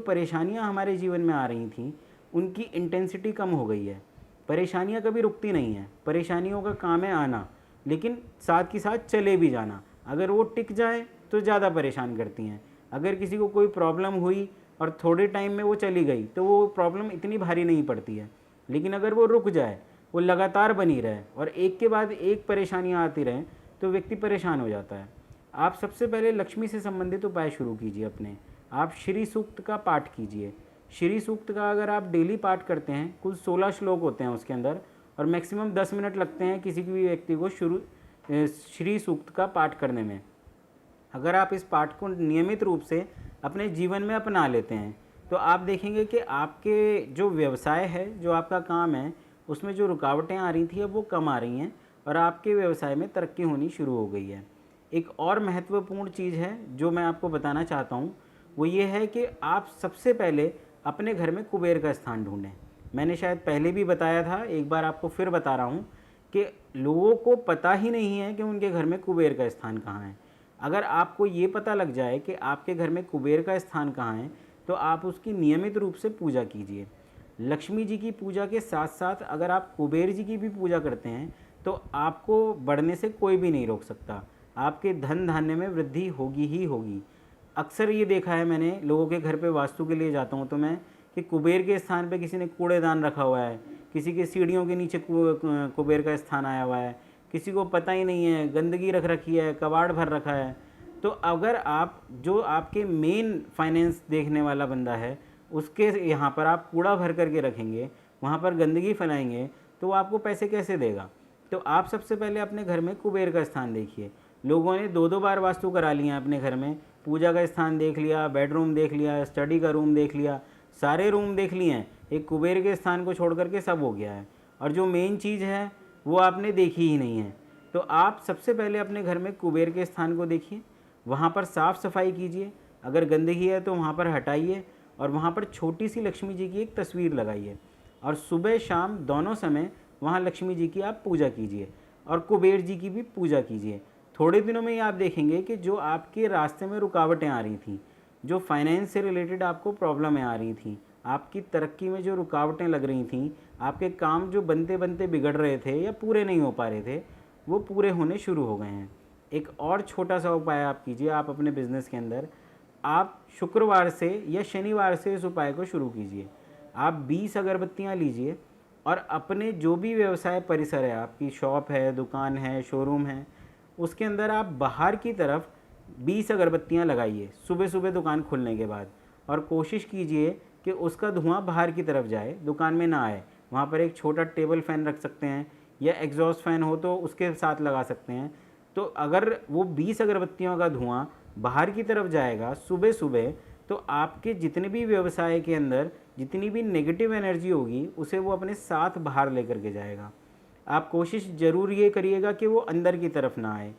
परेशानियाँ हमारे जीवन में आ रही थी, उनकी इंटेंसिटी कम हो गई है। परेशानियाँ कभी रुकती नहीं हैं, परेशानियों का काम है आना, लेकिन साथ के साथ चले भी जाना। अगर वो टिक जाएँ तो ज़्यादा परेशान करती हैं। अगर किसी को कोई प्रॉब्लम हुई और थोड़े टाइम में वो चली गई, तो वो प्रॉब्लम इतनी भारी नहीं पड़ती है। लेकिन अगर वो रुक जाए, वो लगातार बनी रहे और एक के बाद एक परेशानियाँ आती रहें, तो व्यक्ति परेशान हो जाता है। आप सबसे पहले लक्ष्मी से संबंधित उपाय शुरू कीजिए अपने। आप श्री सूक्त का पाठ कीजिए। श्री सूक्त का अगर आप डेली पाठ करते हैं, कुल 16 श्लोक होते हैं उसके अंदर, और मैक्सिमम 10 मिनट लगते हैं किसी भी व्यक्ति को श्री सूक्त का पाठ करने में। अगर आप इस पाठ को नियमित रूप से अपने जीवन में अपना लेते हैं, तो आप देखेंगे कि आपके जो व्यवसाय है, जो आपका काम है, उसमें जो रुकावटें आ रही थी अब वो कम आ रही हैं और आपके व्यवसाय में तरक्की होनी शुरू हो गई है। एक और महत्वपूर्ण चीज़ है जो मैं आपको बताना चाहता हूँ, वो ये है कि आप सबसे पहले अपने घर में कुबेर का स्थान ढूंढें। मैंने शायद पहले भी बताया था, एक बार आपको फिर बता रहा हूँ कि लोगों को पता ही नहीं है कि उनके घर में कुबेर का स्थान कहाँ है। अगर आपको ये पता लग जाए कि आपके घर में कुबेर का स्थान कहाँ है, तो आप उसकी नियमित रूप से पूजा कीजिए। लक्ष्मी जी की पूजा के साथ साथ अगर आप कुबेर जी की भी पूजा करते हैं, तो आपको बढ़ने से कोई भी नहीं रोक सकता। आपके धन धान्य में वृद्धि होगी ही होगी। अक्सर ये देखा है मैंने, लोगों के घर पे वास्तु के लिए जाता हूँ तो मैं, कि कुबेर के स्थान पे किसी ने कूड़ेदान रखा हुआ है, किसी के सीढ़ियों के नीचे कुबेर का स्थान आया हुआ है, किसी को पता ही नहीं है, गंदगी रख रखी है, कबाड़ भर रखा है। तो अगर आप जो आपके मेन फाइनेंस देखने वाला बंदा है, उसके यहाँ पर आप कूड़ा भर करके रखेंगे, वहाँ पर गंदगी फैलाएंगे, तो वो आपको पैसे कैसे देगा। तो आप सबसे पहले अपने घर में कुबेर का स्थान देखिए। लोगों ने 2-2 बार वास्तु करा लिया अपने घर में, पूजा का स्थान देख लिया, बेडरूम देख लिया, स्टडी का रूम देख लिया, सारे रूम देख लिए हैं, एक कुबेर के स्थान को छोड़ करके सब हो गया है, और जो मेन चीज़ है वो आपने देखी ही नहीं है। तो आप सबसे पहले अपने घर में कुबेर के स्थान को देखिए, वहाँ पर साफ़ सफाई कीजिए, अगर गंदगी है तो वहाँ पर हटाइए, और वहाँ पर छोटी सी लक्ष्मी जी की एक तस्वीर लगाइए, और सुबह शाम दोनों समय वहाँ लक्ष्मी जी की आप पूजा कीजिए और कुबेर जी की भी पूजा कीजिए। थोड़े दिनों में ही आप देखेंगे कि जो आपके रास्ते में रुकावटें आ रही थी, जो फाइनेंस से रिलेटेड आपको प्रॉब्लमें आ रही थी, आपकी तरक्की में जो रुकावटें लग रही थी, आपके काम जो बनते बनते बिगड़ रहे थे या पूरे नहीं हो पा रहे थे, वो पूरे होने शुरू हो गए हैं। एक और छोटा सा उपाय आप कीजिए, आप अपने बिजनेस के अंदर, आप शुक्रवार से या शनिवार से इस उपाय को शुरू कीजिए। आप 20 अगरबत्तियाँ लीजिए और अपने जो भी व्यवसाय परिसर है, आपकी शॉप है, दुकान है, शोरूम है, उसके अंदर आप बाहर की तरफ 20 अगरबत्तियाँ लगाइए सुबह सुबह दुकान खुलने के बाद, और कोशिश कीजिए कि उसका धुआं बाहर की तरफ जाए, दुकान में ना आए। वहाँ पर एक छोटा टेबल फ़ैन रख सकते हैं, या एग्जॉस्ट फ़ैन हो तो उसके साथ लगा सकते हैं। तो अगर वो 20 अगरबत्तियों का धुआं बाहर की तरफ जाएगा सुबह सुबह, तो आपके जितने भी व्यवसाय के अंदर जितनी भी नेगेटिव एनर्जी होगी, उसे वो अपने साथ बाहर लेकर के जाएगा। आप कोशिश ज़रूर ये करिएगा कि वो अंदर की तरफ ना आए।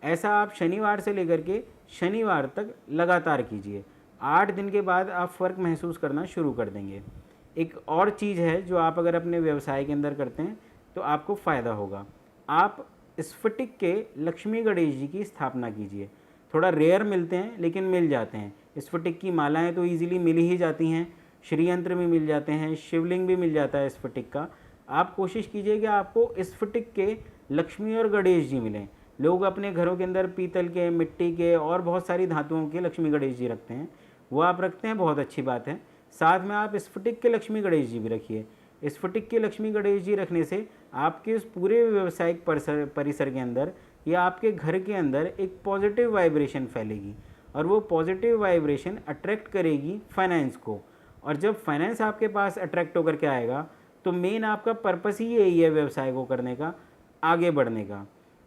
ऐसा आप शनिवार से लेकर के शनिवार तक लगातार कीजिए। 8 दिन के बाद आप फ़र्क महसूस करना शुरू कर देंगे। एक और चीज़ है जो आप अगर अपने व्यवसाय के अंदर करते हैं तो आपको फ़ायदा होगा। आप स्फटिक के लक्ष्मी गणेश जी की स्थापना कीजिए। थोड़ा रेयर मिलते हैं लेकिन मिल जाते हैं। स्फटिक की मालाएँ तो ईज़िली मिल ही जाती हैं, श्रीयंत्र भी मिल जाते हैं, शिवलिंग भी मिल जाता है स्फटिक का। आप कोशिश कीजिए कि आपको स्फटिक के लक्ष्मी और गणेश जी मिलें। लोग अपने घरों के अंदर पीतल के, मिट्टी के और बहुत सारी धातुओं के लक्ष्मी गणेश जी रखते हैं, वो आप रखते हैं, बहुत अच्छी बात है। साथ में आप स्फटिक के लक्ष्मी गणेश जी भी रखिए। स्फटिक के लक्ष्मी गणेश जी रखने से आपके उस पूरे व्यावसायिक परिसर के अंदर या आपके घर के अंदर एक पॉजिटिव वाइब्रेशन फैलेगी, और वो पॉजिटिव वाइब्रेशन अट्रैक्ट करेगी फाइनेंस को। और जब फाइनेंस आपके पास अट्रैक्ट होकर के आएगा, तो मेन आपका पर्पस ही यही है व्यवसाय को करने का, आगे बढ़ने का।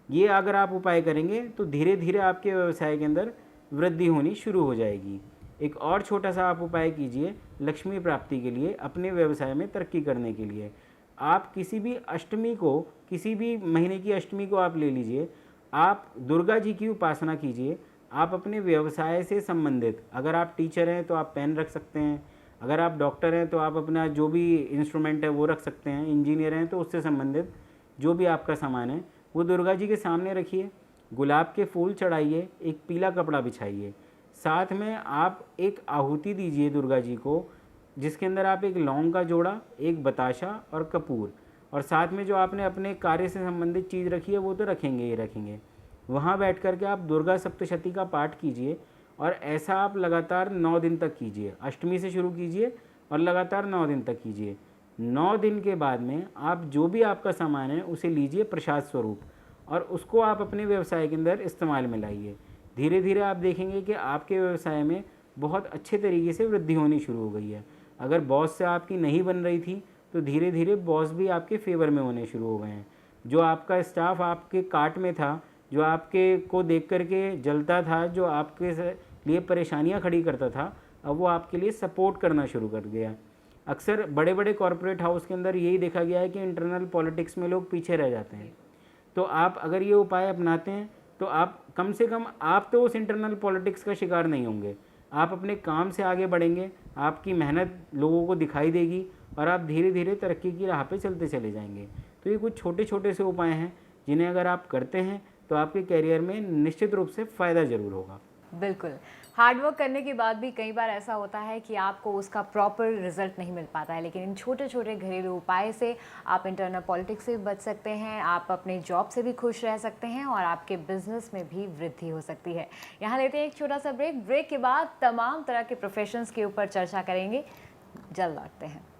ये अगर आप उपाय करेंगे तो धीरे धीरे आपके व्यवसाय के अंदर वृद्धि होनी शुरू हो जाएगी। एक और छोटा सा आप उपाय कीजिए लक्ष्मी प्राप्ति के लिए, अपने व्यवसाय में तरक्की करने के लिए। आप किसी भी अष्टमी को, किसी भी महीने की अष्टमी को आप ले लीजिए, आप दुर्गा जी की उपासना कीजिए। आप अपने व्यवसाय से संबंधित, अगर आप टीचर हैं तो आप पेन रख सकते हैं, अगर आप डॉक्टर हैं तो आप अपना जो भी इंस्ट्रूमेंट है वो रख सकते हैं, इंजीनियर हैं तो उससे संबंधित जो भी आपका सामान है वो दुर्गा जी के सामने रखिए। गुलाब के फूल चढ़ाइए, एक पीला कपड़ा बिछाइए, साथ में आप एक आहुति दीजिए दुर्गा जी को, जिसके अंदर आप एक लौंग का जोड़ा, एक बताशा और कपूर, और साथ में जो आपने अपने कार्य से संबंधित चीज़ रखी है वो तो रखेंगे ही रखेंगे। वहाँ बैठ कर के आप दुर्गा सप्तशती का पाठ कीजिए, और ऐसा आप लगातार 9 दिन तक कीजिए। अष्टमी से शुरू कीजिए और लगातार 9 दिन तक कीजिए। 9 दिन के बाद में आप जो भी आपका सामान है उसे लीजिए प्रसाद स्वरूप, और उसको आप अपने व्यवसाय के अंदर इस्तेमाल में लाइए। धीरे धीरे आप देखेंगे कि आपके व्यवसाय में बहुत अच्छे तरीके से वृद्धि होनी शुरू हो गई है। अगर बॉस से आपकी नहीं बन रही थी तो धीरे धीरे बॉस भी आपके फेवर में होने शुरू हो गए हैं। जो आपका स्टाफ आपके काट में था, जो आपके को देख करके जलता था, जो आपके लिए परेशानियां खड़ी करता था, अब वो आपके लिए सपोर्ट करना शुरू कर दिया। अक्सर बड़े बड़े कॉरपोरेट हाउस के अंदर यही देखा गया है कि इंटरनल पॉलिटिक्स में लोग पीछे रह जाते हैं। तो आप अगर ये उपाय अपनाते हैं तो आप कम से कम आप तो उस इंटरनल पॉलिटिक्स का शिकार नहीं होंगे। आप अपने काम से आगे बढ़ेंगे, आपकी मेहनत लोगों को दिखाई देगी, और आप धीरे धीरे तरक्की की राह पे चलते चले जाएंगे। तो ये कुछ छोटे छोटे से उपाय हैं जिन्हें अगर आप करते हैं तो आपके करियर में निश्चित रूप से फ़ायदा ज़रूर होगा। बिल्कुल। हार्ड वर्क करने के बाद भी कई बार ऐसा होता है कि आपको उसका प्रॉपर रिजल्ट नहीं मिल पाता है, लेकिन इन छोटे छोटे घरेलू उपाय से आप इंटरनल पॉलिटिक्स से भी बच सकते हैं, आप अपने जॉब से भी खुश रह सकते हैं और आपके बिजनेस में भी वृद्धि हो सकती है। यहाँ लेते हैं एक छोटा सा ब्रेक के बाद तमाम तरह के प्रोफेशंस के ऊपर चर्चा करेंगे। जल्द लौटते हैं।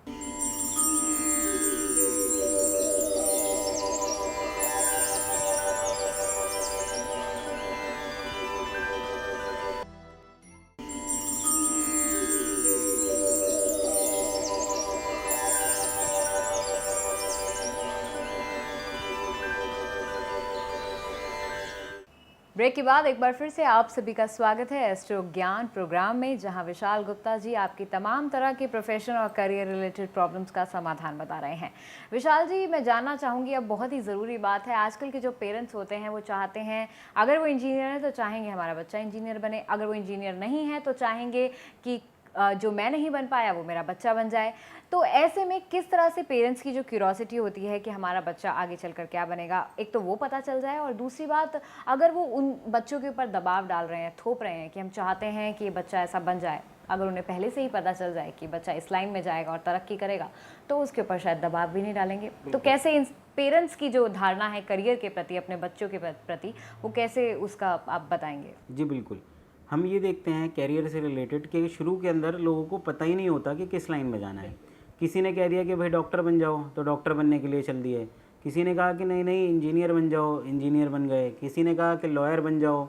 ब्रेक के बाद एक बार फिर से आप सभी का स्वागत है एस्ट्रो ज्ञान प्रोग्राम में, जहां विशाल गुप्ता जी आपकी तमाम तरह के प्रोफेशन और करियर रिलेटेड प्रॉब्लम्स का समाधान बता रहे हैं। विशाल जी, मैं जानना चाहूँगी, अब बहुत ही ज़रूरी बात है, आजकल के जो पेरेंट्स होते हैं वो चाहते हैं, अगर वो इंजीनियर है तो चाहेंगे हमारा बच्चा इंजीनियर बने, अगर वो इंजीनियर नहीं है तो चाहेंगे कि जो मैं नहीं बन पाया वो मेरा बच्चा बन जाए। तो ऐसे में किस तरह से पेरेंट्स की जो क्यूरोसिटी होती है कि हमारा बच्चा आगे चलकर क्या बनेगा, एक तो वो पता चल जाए, और दूसरी बात, अगर वो उन बच्चों के ऊपर दबाव डाल रहे हैं, थोप रहे हैं कि हम चाहते हैं कि ये बच्चा ऐसा बन जाए, अगर उन्हें पहले से ही पता चल जाए कि बच्चा इस लाइन में जाएगा और तरक्की करेगा तो उसके ऊपर शायद दबाव भी नहीं डालेंगे। तो कैसे इन पेरेंट्स की जो धारणा है करियर के प्रति, अपने बच्चों के प्रति, वो कैसे उसका आप बताएंगे? जी बिल्कुल। हम ये देखते हैं कैरियर से रिलेटेड कि शुरू के अंदर लोगों को पता ही नहीं होता कि किस लाइन में जाना है। किसी ने कह दिया कि भाई डॉक्टर बन जाओ, तो डॉक्टर बनने के लिए चल दिए। किसी ने कहा कि नहीं नहीं इंजीनियर बन जाओ, इंजीनियर बन गए। किसी ने कहा कि लॉयर बन जाओ,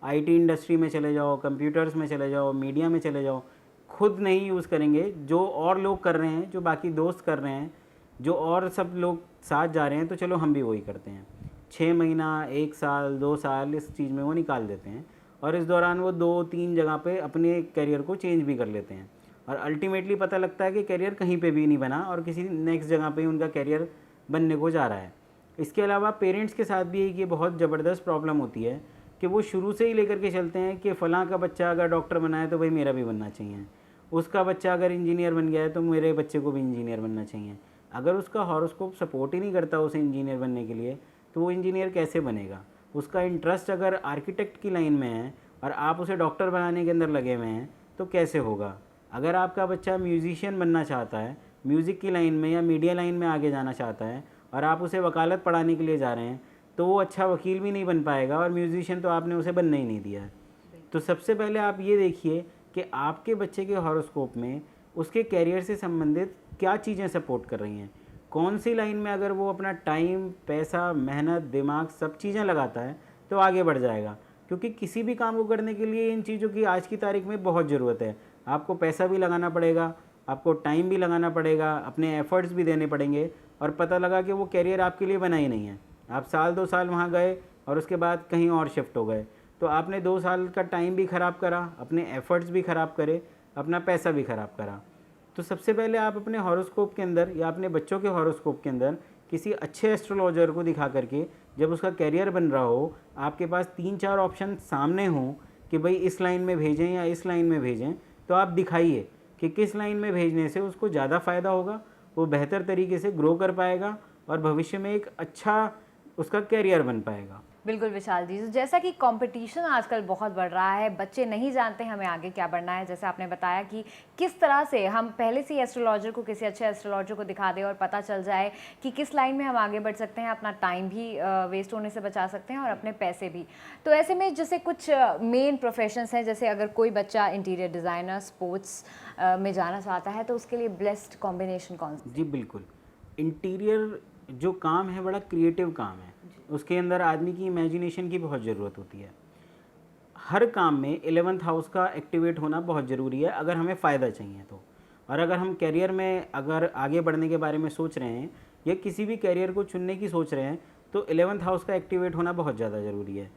आईटी इंडस्ट्री में चले जाओ, कंप्यूटर्स में चले जाओ, मीडिया में चले जाओ। खुद नहीं यूज़ करेंगे, जो और लोग कर रहे हैं, जो बाकी दोस्त कर रहे हैं, जो और सब लोग साथ जा रहे हैं, तो चलो हम भी वही करते हैं। 6 महीना, 1 साल, 2 साल इस चीज़ में वो निकाल देते हैं, और इस दौरान वो 2-3 जगह पे अपने करियर को चेंज भी कर लेते हैं, और अल्टीमेटली पता लगता है कि करियर कहीं पे भी नहीं बना और किसी नेक्स्ट जगह पे ही उनका करियर बनने को जा रहा है। इसके अलावा पेरेंट्स के साथ भी एक ये बहुत ज़बरदस्त प्रॉब्लम होती है कि वो शुरू से ही लेकर के चलते हैं कि फ़लाँ का बच्चा अगर डॉक्टर बना है तो भाई मेरा भी बनना चाहिए, उसका बच्चा अगर इंजीनियर बन गया है तो मेरे बच्चे को भी इंजीनियर बनना चाहिए। अगर उसका हॉरोस्कोप सपोर्ट ही नहीं करता उसे इंजीनियर बनने के लिए तो वो इंजीनियर कैसे बनेगा? उसका इंटरेस्ट अगर आर्किटेक्ट की लाइन में है और आप उसे डॉक्टर बनाने के अंदर लगे हुए हैं तो कैसे होगा? अगर आपका बच्चा म्यूजिशियन बनना चाहता है, म्यूज़िक की लाइन में या मीडिया लाइन में आगे जाना चाहता है, और आप उसे वकालत पढ़ाने के लिए जा रहे हैं, तो वो अच्छा वकील भी नहीं बन पाएगा, और म्यूजिशियन तो आपने उसे बनने ही नहीं दिया है। तो सबसे पहले आप ये देखिए कि आपके बच्चे के हॉरोस्कोप में उसके कैरियर से संबंधित क्या चीज़ें सपोर्ट कर रही हैं, कौन सी लाइन में अगर वो अपना टाइम, पैसा, मेहनत, दिमाग सब चीज़ें लगाता है तो आगे बढ़ जाएगा। क्योंकि किसी भी काम को करने के लिए इन चीज़ों की आज की तारीख में बहुत ज़रूरत है। आपको पैसा भी लगाना पड़ेगा, आपको टाइम भी लगाना पड़ेगा, अपने एफ़र्ट्स भी देने पड़ेंगे, और पता लगा कि वो कैरियर आपके लिए बना ही नहीं है। आप साल 2 साल वहाँ गए और उसके बाद कहीं और शिफ्ट हो गए, तो आपने 2 साल का टाइम भी ख़राब करा, अपने एफ़र्ट्स भी ख़राब करे, अपना पैसा भी ख़राब करा। तो सबसे पहले आप अपने हॉरोस्कोप के अंदर या अपने बच्चों के हॉरोस्कोप के अंदर किसी अच्छे एस्ट्रोलॉजर को दिखा करके, जब उसका कैरियर बन रहा हो, आपके पास 3-4 ऑप्शन सामने हों कि भाई इस लाइन में भेजें या इस लाइन में भेजें, तो आप दिखाइए कि किस लाइन में भेजने से उसको ज़्यादा फ़ायदा होगा, वो बेहतर तरीके से ग्रो कर पाएगा और भविष्य में एक अच्छा उसका कैरियर बन पाएगा। बिल्कुल विशाल जी, तो जैसा कि कंपटीशन आजकल बहुत बढ़ रहा है, बच्चे नहीं जानते हमें आगे क्या बढ़ना है। जैसे आपने बताया कि किस तरह से हम पहले से ही एस्ट्रोलॉजर को, किसी अच्छे एस्ट्रोलॉजर को दिखा दें और पता चल जाए कि किस लाइन में हम आगे बढ़ सकते हैं, अपना टाइम भी वेस्ट होने से बचा सकते हैं और अपने पैसे भी। तो ऐसे में जैसे कुछ मेन प्रोफेशंस हैं, जैसे अगर कोई बच्चा इंटीरियर डिज़ाइनर, स्पोर्ट्स में जाना चाहता है तो उसके लिए बेस्ट कॉम्बिनेशन कौन सा? जी बिल्कुल। इंटीरियर जो काम है बड़ा क्रिएटिव काम है, उसके अंदर आदमी की इमेजिनेशन की बहुत ज़रूरत होती है। हर काम में 11th हाउस का एक्टिवेट होना बहुत ज़रूरी है अगर हमें फ़ायदा चाहिए तो। और अगर हम करियर में अगर आगे बढ़ने के बारे में सोच रहे हैं या किसी भी करियर को चुनने की सोच रहे हैं तो 11th हाउस का एक्टिवेट होना बहुत ज़्यादा ज़रूरी है।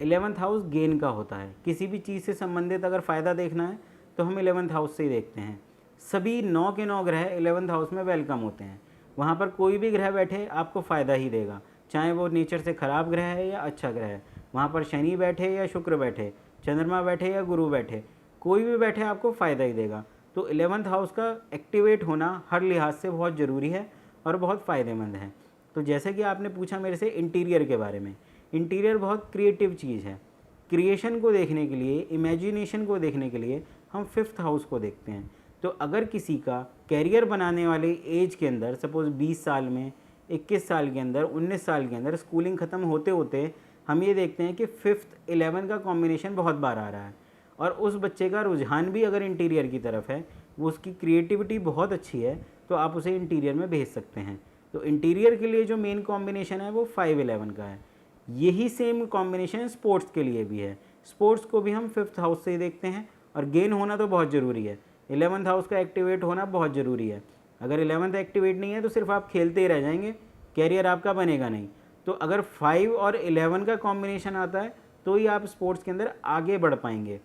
11th हाउस गेन का होता है, किसी भी चीज़ से संबंधित अगर फ़ायदा देखना है तो हम 11th हाउस से ही देखते हैं। सभी 9 के 9 ग्रह 11th हाउस में वेलकम होते हैं। वहाँ पर कोई भी ग्रह बैठे आपको फ़ायदा ही देगा, चाहे वो नेचर से ख़राब ग्रह है या अच्छा ग्रह है। वहाँ पर शनि बैठे या शुक्र बैठे, चंद्रमा बैठे या गुरु बैठे, कोई भी बैठे आपको फ़ायदा ही देगा। तो 11th हाउस का एक्टिवेट होना हर लिहाज से बहुत ज़रूरी है और बहुत फ़ायदेमंद है। तो जैसे कि आपने पूछा मेरे से इंटीरियर के बारे में, इंटीरियर बहुत क्रिएटिव चीज़ है। क्रिएशन को देखने के लिए, इमेजिनेशन को देखने के लिए हम 5th हाउस को देखते हैं। तो अगर किसी का कैरियर बनाने वाले एज के अंदर, सपोज़ 20 साल में, 21 साल के अंदर, 19 साल के अंदर स्कूलिंग ख़त्म होते होते हम ये देखते हैं कि 5th 11 का कॉम्बिनेशन बहुत बार आ रहा है और उस बच्चे का रुझान भी अगर इंटीरियर की तरफ है, वो उसकी क्रिएटिविटी बहुत अच्छी है, तो आप उसे इंटीरियर में भेज सकते हैं। तो इंटीरियर के लिए जो मेन कॉम्बिनेशन है वो 5-11 का है। यही सेम कॉम्बिनेशन स्पोर्ट्स के लिए भी है। स्पोर्ट्स को भी हम 5th हाउस से ही देखते हैं और गेन होना तो बहुत ज़रूरी है। 11th हाउस का एक्टिवेट होना बहुत ज़रूरी है। अगर 11th एक्टिवेट नहीं है तो सिर्फ आप खेलते ही रह जाएंगे, कैरियर आपका बनेगा नहीं। तो अगर 5 और 11 का कॉम्बिनेशन आता है तो ही आप स्पोर्ट्स के अंदर आगे बढ़ पाएंगे।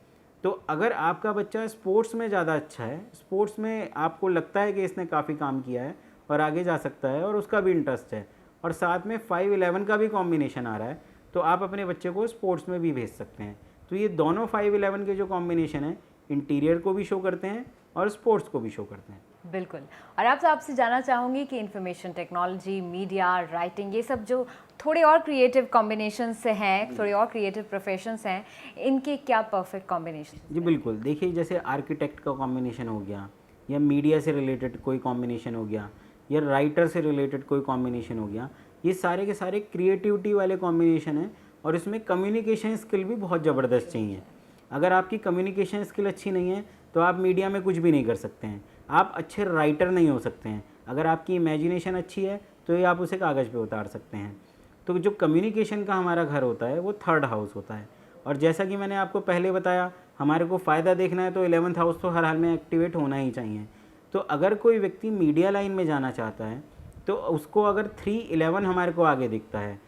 तो अगर आपका बच्चा स्पोर्ट्स में ज़्यादा अच्छा है, स्पोर्ट्स में आपको लगता है कि इसने काफ़ी काम किया है और आगे जा सकता है और उसका भी इंटरेस्ट है, और साथ में 5-11 का भी कॉम्बिनेशन आ रहा है, तो आप अपने बच्चे को स्पोर्ट्स में भी भेज सकते हैं। तो ये दोनों 5-11 के जो कॉम्बिनेशन है, इंटीरियर को भी शो करते हैं और स्पोर्ट्स को भी शो करते हैं। बिल्कुल। और आपसे जानना चाहूँगी कि इंफॉर्मेशन टेक्नोलॉजी, मीडिया, राइटिंग, ये सब जो थोड़े और क्रिएटिव कॉम्बिनेशंस हैं, थोड़े और क्रिएटिव प्रोफेशंस हैं, इनके क्या परफेक्ट कॉम्बिनेशन? जी बिल्कुल। देखिए, जैसे आर्किटेक्ट का कॉम्बिनेशन हो गया, या मीडिया से रिलेटेड कोई कॉम्बिनेशन हो गया, या राइटर से रिलेटेड कोई कॉम्बिनेशन हो गया, ये सारे के सारे क्रिएटिविटी वाले कॉम्बिनेशन हैं और इसमें कम्युनिकेशन स्किल भी बहुत ज़बरदस्त चाहिए। अगर आपकी कम्युनिकेशन स्किल अच्छी नहीं है तो आप मीडिया में कुछ भी नहीं कर सकते हैं, आप अच्छे राइटर नहीं हो सकते हैं। अगर आपकी इमेजिनेशन अच्छी है तो ये आप उसे कागज़ पे उतार सकते हैं। तो जो कम्युनिकेशन का हमारा घर होता है वो 3rd हाउस होता है। और जैसा कि मैंने आपको पहले बताया, हमारे को फ़ायदा देखना है तो 11th हाउस तो हर हाल में एक्टिवेट होना ही चाहिए। तो अगर कोई व्यक्ति मीडिया लाइन में जाना चाहता है तो उसको अगर 3-11 हमारे को आगे दिखता है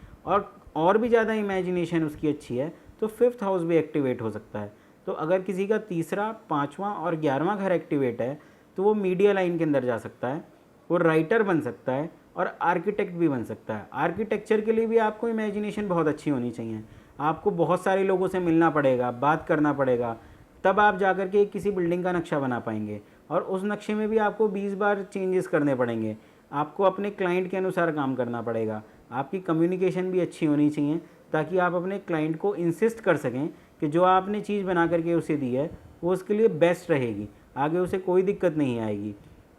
और भी ज़्यादा इमेजिनेशन उसकी अच्छी है तो 5th हाउस भी एक्टिवेट हो सकता है। तो अगर किसी का 3रा, 5वां और 11वां घर एक्टिवेट है तो वो मीडिया लाइन के अंदर जा सकता है, वो राइटर बन सकता है और आर्किटेक्ट भी बन सकता है। आर्किटेक्चर के लिए भी आपको इमेजिनेशन बहुत अच्छी होनी चाहिए। आपको बहुत सारे लोगों से मिलना पड़ेगा, बात करना पड़ेगा, तब आप जाकर के किसी बिल्डिंग का नक्शा बना पाएंगे। और उस नक्शे में भी आपको 20 बार चेंजेस करने पड़ेंगे, आपको अपने क्लाइंट के अनुसार काम करना पड़ेगा। आपकी कम्युनिकेशन भी अच्छी होनी चाहिए ताकि आप अपने क्लाइंट को इंसिस्ट कर सकें कि जो आपने चीज़ बना करके उसे दी है वो उसके लिए बेस्ट रहेगी, आगे उसे कोई दिक्कत नहीं आएगी।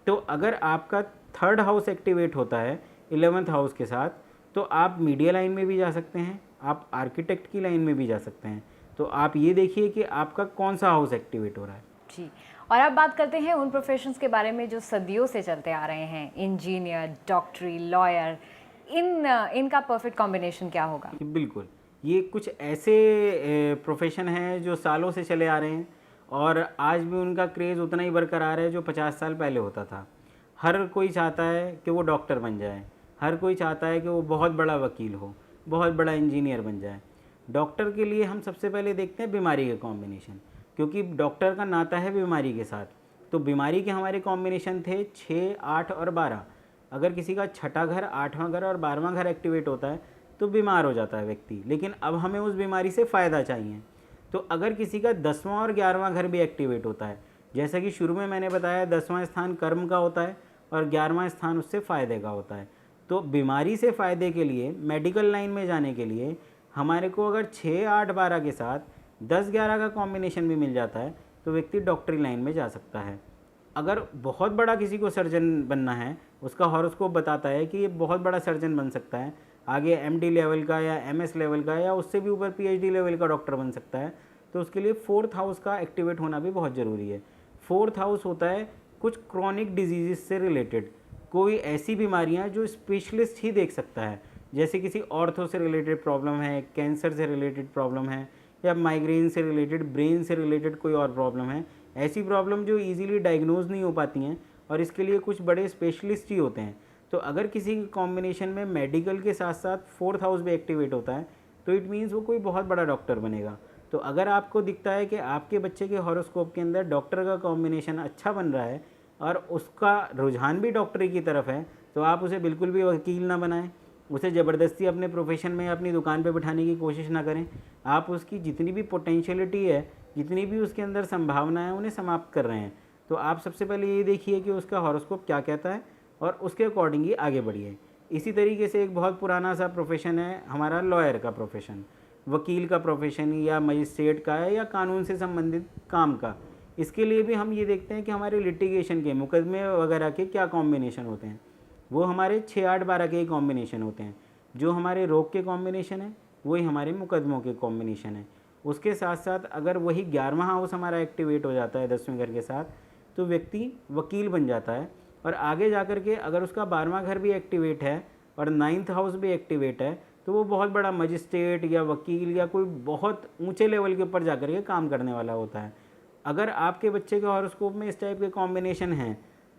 तो अगर आपका 3rd हाउस एक्टिवेट होता है 11th हाउस के साथ तो आप मीडिया लाइन में भी जा सकते हैं, आप आर्किटेक्ट की लाइन में भी जा सकते हैं। तो आप ये देखिए कि आपका कौन सा हाउस एक्टिवेट हो रहा है। जी। और अब बात करते हैं उन प्रोफेशंस के बारे में जो सदियों से चलते आ रहे हैं, इंजीनियर, डॉक्टरी, लॉयर, इनका परफेक्ट कॉम्बिनेशन क्या होगा? बिल्कुल, ये कुछ ऐसे प्रोफेशन हैं जो सालों से चले आ रहे हैं और आज भी उनका क्रेज़ उतना ही बरकरार है जो 50 साल पहले होता था। हर कोई चाहता है कि वो डॉक्टर बन जाए, हर कोई चाहता है कि वो बहुत बड़ा वकील हो, बहुत बड़ा इंजीनियर बन जाए। डॉक्टर के लिए हम सबसे पहले देखते हैं बीमारी के कॉम्बिनेशन, क्योंकि डॉक्टर का नाता है बीमारी के साथ। तो बीमारी के हमारे कॉम्बिनेशन थे 6, 8 और 12। अगर किसी का 6ठा घर, 8वां घर और 12वां घर एक्टिवेट होता है तो बीमार हो जाता है व्यक्ति, लेकिन अब हमें उस बीमारी से फ़ायदा चाहिए। तो अगर किसी का 10वां और 11वां घर भी एक्टिवेट होता है, जैसा कि शुरू में मैंने बताया 10वां स्थान कर्म का होता है और 11वां स्थान उससे फ़ायदे का होता है। तो बीमारी से फ़ायदे के लिए, मेडिकल लाइन में जाने के लिए हमारे को अगर 6, 8, 12 के साथ 10, 11 का कॉम्बिनेशन भी मिल जाता है तो व्यक्ति डॉक्टरी लाइन में जा सकता है। अगर बहुत बड़ा किसी को सर्जन बनना है, उसका हॉरोस्कोप बताता है कि ये बहुत बड़ा सर्जन बन सकता है, आगे MD लेवल का या MS लेवल का या उससे भी ऊपर PhD लेवल का डॉक्टर बन सकता है, तो उसके लिए 4th हाउस का एक्टिवेट होना भी बहुत ज़रूरी है। 4th हाउस होता है कुछ क्रॉनिक डिजीज़ से रिलेटेड, कोई ऐसी बीमारियां जो स्पेशलिस्ट ही देख सकता है, जैसे किसी ऑर्थो से रिलेटेड प्रॉब्लम है, कैंसर से रिलेटेड प्रॉब्लम है, या माइग्रेन से रिलेटेड, ब्रेन से रिलेटेड कोई और प्रॉब्लम है। ऐसी प्रॉब्लम जो इजीली डायग्नोज नहीं हो पाती हैं और इसके लिए कुछ बड़े स्पेशलिस्ट ही होते हैं। तो अगर किसी कॉम्बिनेशन में मेडिकल के साथ साथ 4th हाउस भी एक्टिवेट होता है तो इट मीन्स वो कोई बहुत बड़ा डॉक्टर बनेगा। तो अगर आपको दिखता है कि आपके बच्चे के हॉरोस्कोप के अंदर डॉक्टर का कॉम्बिनेशन अच्छा बन रहा है और उसका रुझान भी डॉक्टरी की तरफ है, तो आप उसे बिल्कुल भी वकील ना बनाएं, उसे ज़बरदस्ती अपने प्रोफेशन में अपनी दुकान पे बिठाने की कोशिश ना करें। आप उसकी जितनी भी पोटेंशियलिटी है, जितनी भी उसके अंदर संभावना है, उन्हें समाप्त कर रहे हैं। तो आप सबसे पहले ये देखिए कि उसका हॉरोस्कोप क्या कहता है और उसके अकॉर्डिंग ही आगे बढ़िए। इसी तरीके से एक बहुत पुराना सा प्रोफेशन है हमारा लॉयर का प्रोफेशन, वकील का प्रोफेशन या मजिस्ट्रेट का है या कानून से संबंधित काम का। इसके लिए भी हम ये देखते हैं कि हमारे लिटिगेशन के मुकदमे वगैरह के क्या कॉम्बिनेशन होते हैं। वो हमारे 6, 8, 12 के ही कॉम्बिनेशन होते हैं। जो हमारे रोग के कॉम्बिनेशन है वही हमारे मुकदमों के कॉम्बिनेशन है। उसके साथ साथ अगर वही 11वां हाउस हमारा एक्टिवेट हो जाता है 10वें घर के साथ, तो व्यक्ति वकील बन जाता है। और आगे जा कर के अगर उसका 12वां घर भी एक्टिवेट है और 9th हाउस भी एक्टिवेट है तो वो बहुत बड़ा मजिस्ट्रेट या वकील या कोई बहुत ऊंचे लेवल के ऊपर जा कर के काम करने वाला होता है। अगर आपके बच्चे के हॉरोस्कोप में इस टाइप के कॉम्बिनेशन हैं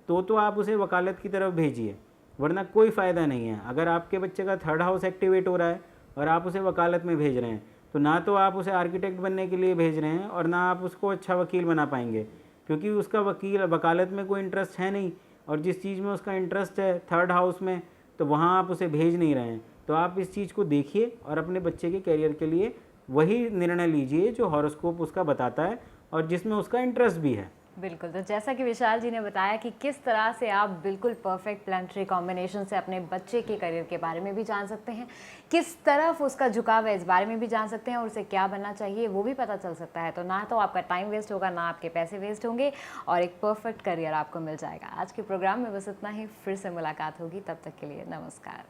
तो आप उसे वकालत की तरफ भेजिए, वरना कोई फ़ायदा नहीं है। अगर आपके बच्चे का 3rd हाउस एक्टिवेट हो रहा है और आप उसे वकालत में भेज रहे हैं, तो ना तो आप उसे आर्किटेक्ट बनने के लिए भेज रहे हैं और ना आप उसको अच्छा वकील बना पाएंगे, क्योंकि उसका वकालत में कोई इंटरेस्ट है नहीं। और जिस चीज़ में उसका इंटरेस्ट है 3rd हाउस में, तो वहाँ आप उसे भेज नहीं रहे हैं। तो आप इस चीज़ को देखिए और अपने बच्चे के करियर के लिए वही निर्णय लीजिए जो हॉरोस्कोप उसका बताता है और जिसमें उसका इंटरेस्ट भी है। बिल्कुल, तो जैसा कि विशाल जी ने बताया कि किस तरह से आप बिल्कुल परफेक्ट प्लानिटरी कॉम्बिनेशन से अपने बच्चे के करियर के बारे में भी जान सकते हैं, किस तरफ उसका झुकाव है इस बारे में भी जान सकते हैं और उसे क्या बनना चाहिए वो भी पता चल सकता है। तो ना तो आपका टाइम वेस्ट होगा, ना आपके पैसे वेस्ट होंगे और एक परफेक्ट करियर आपको मिल जाएगा। आज के प्रोग्राम में बस इतना ही, फिर से मुलाकात होगी, तब तक के लिए नमस्कार।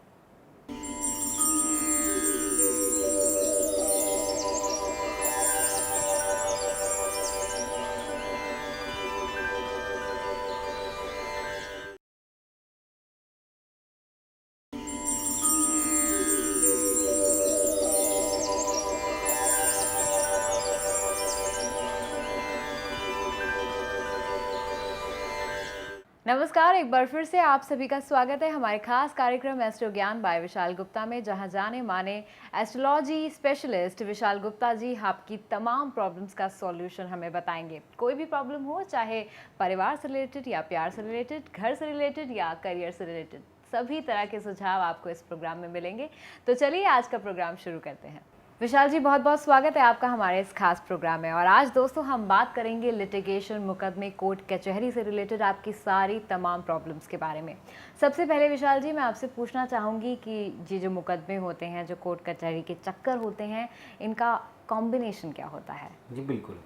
नमस्कार, एक बार फिर से आप सभी का स्वागत है हमारे खास कार्यक्रम एस्ट्रो ज्ञान बाय विशाल गुप्ता में, जहां जाने माने एस्ट्रोलॉजी स्पेशलिस्ट विशाल गुप्ता जी आपकी तमाम प्रॉब्लम्स का सॉल्यूशन हमें बताएंगे। कोई भी प्रॉब्लम हो, चाहे परिवार से रिलेटेड या प्यार से रिलेटेड, घर से रिलेटेड या करियर से रिलेटेड, सभी तरह के सुझाव आपको इस प्रोग्राम में मिलेंगे। तो चलिए आज का प्रोग्राम शुरू करते हैं। विशाल जी, बहुत बहुत स्वागत है आपका हमारे इस खास प्रोग्राम में। और आज दोस्तों हम बात करेंगे लिटिगेशन, मुकदमे, कोर्ट कचहरी से रिलेटेड आपकी सारी तमाम प्रॉब्लम्स के बारे में। सबसे पहले विशाल जी, मैं आपसे पूछना चाहूँगी कि ये जो मुकदमे होते हैं, जो कोर्ट कचहरी के चक्कर होते हैं, इनका कॉम्बिनेशन क्या होता है? जी बिल्कुल,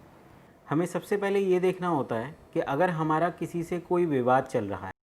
हमें सबसे पहले ये देखना होता है कि अगर हमारा किसी से कोई विवाद चल रहा है,